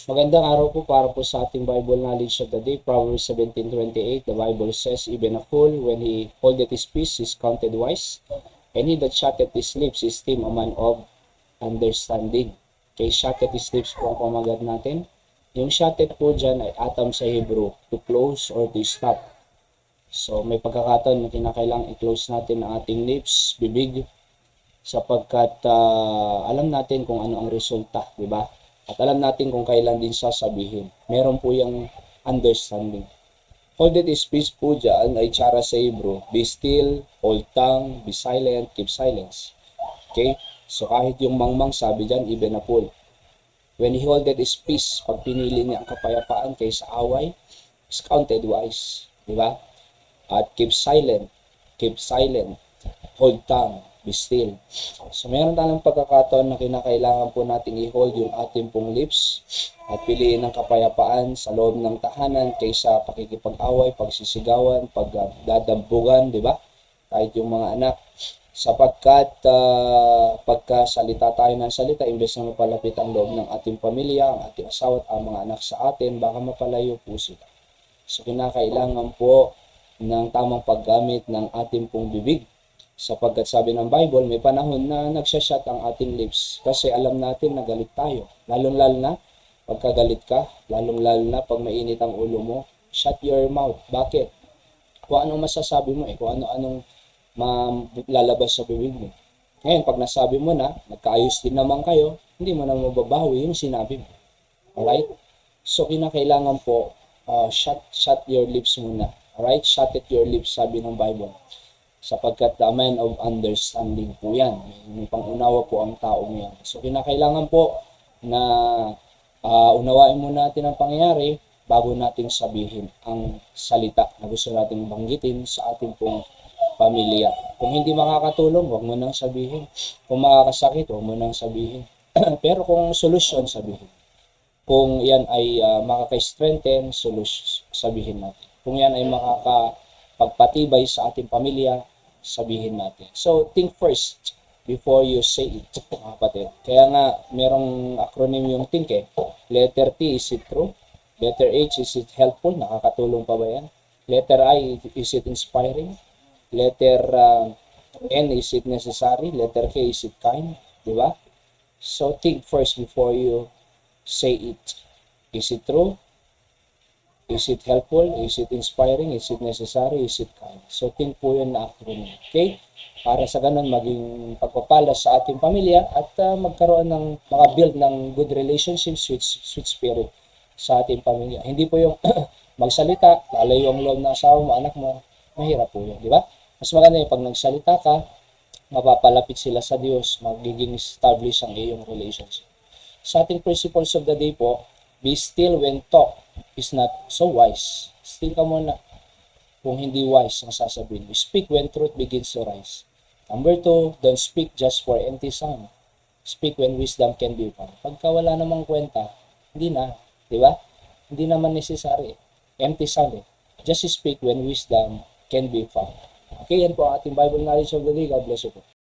Magandang araw po para po sa ating Bible knowledge of the day. Proverbs 17:28, the Bible says, even a fool, when he holdeth his peace, is counted wise, and he that shutteth his lips is esteemed a man of understanding. Kay shutteth his lips po ang pamagat natin. Yung shutteth po dyan ay atam sa Hebrew, to close or to stop. So may pagkakataon na kinakailangan i-close natin ang ating lips, bibig, sapagkat alam natin kung ano ang resulta, di ba? At alam natin kung kailan din sasabihin. Meron po yung understanding. Hold it is peace po dyan ay tsara sa Hebrew. Be still, hold tongue, be silent, keep silence. Okay? So kahit yung mangmang sabi dyan, even a fool. When he hold it is peace, pag pinili niya ang kapayapaan kaysa away, is counted wise. Di ba? At keep silent, hold tongue, be still. So meron tayong pagkakataon na kinakailangan po nating i-hold yung ating pong lips at piliin ng kapayapaan sa loob ng tahanan kaysa pakikipag-away, pagsisigawan, pagdadambugan, di ba? Kahit yung mga anak. Sapagkat pagkasalita tayo ng salita, imbes na mapalapit ang loob ng ating pamilya, ang ating asawa at ang mga anak sa atin, baka mapalayo po sila. So kinakailangan po ng tamang paggamit ng ating pong bibig. Sapagkat sabi ng Bible, may panahon na nagsashut ang ating lips kasi alam natin na galit tayo. Lalong-lalo na pagkagalit ka, lalong-lalo na pag mainit ang ulo mo, shut your mouth. Bakit? Kung anong masasabi mo kung ano-anong lalabas sa bibig mo. Ngayon, pag nasabi mo na, nagkaayos din naman kayo, hindi mo na mababawi yung sinabi mo. Alright? So, kinakailangan po, shut your lips muna. Alright? Shut it your lips, sabi ng Bible. Sapagkat the man of understanding po yan. May pangunawa po ang taong yan. So, kinakailangan po na unawain muna natin ang pangyayari bago nating sabihin ang salita na gusto nating banggitin sa ating pong pamilya. Kung hindi makakatulong, huwag mo nang sabihin. Kung makakasakit, huwag mo nang sabihin. Pero kung solusyon, sabihin. Kung yan ay makaka-strengthen, sabihin natin. Kung yan ay makakapagpatibay sa ating pamilya, sabihin natin. So, think first before you say it, mga kapatid. Kaya nga, merong acronym yung think Letter T, is it true? Letter H, is it helpful? Nakakatulong pa ba yan? Letter I, is it inspiring? Letter N, is it necessary? Letter K, is it kind? Diba? So, think first before you say it. Is it true? Is it helpful? Is it inspiring? Is it necessary? Is it kind? So, think po yun na acronym. Okay? Para sa ganun, maging pagpapala sa ating pamilya at magkaroon ng, makabuild ng good relationships with sweet spirit sa ating pamilya. Hindi po yung magsalita, lalayo ang loob ng asawa mo, anak mo, mahirap po yun, di ba? Mas maganda yung pag nagsalita ka, mapapalapit sila sa Diyos, magiging establish ang iyong relationship. Sa ating principles of the day po, be still when talk is not so wise. Still ka muna kung hindi wise ang sasabihin. Speak when truth begins to rise. Number 2, don't speak just for empty sound. Speak when wisdom can be found. Pagka wala namang kwenta, hindi na. Di ba? Hindi naman necessary. Empty sound Just speak when wisdom can be found. Okay, yan po ang ating Bible knowledge of the day. God bless you po.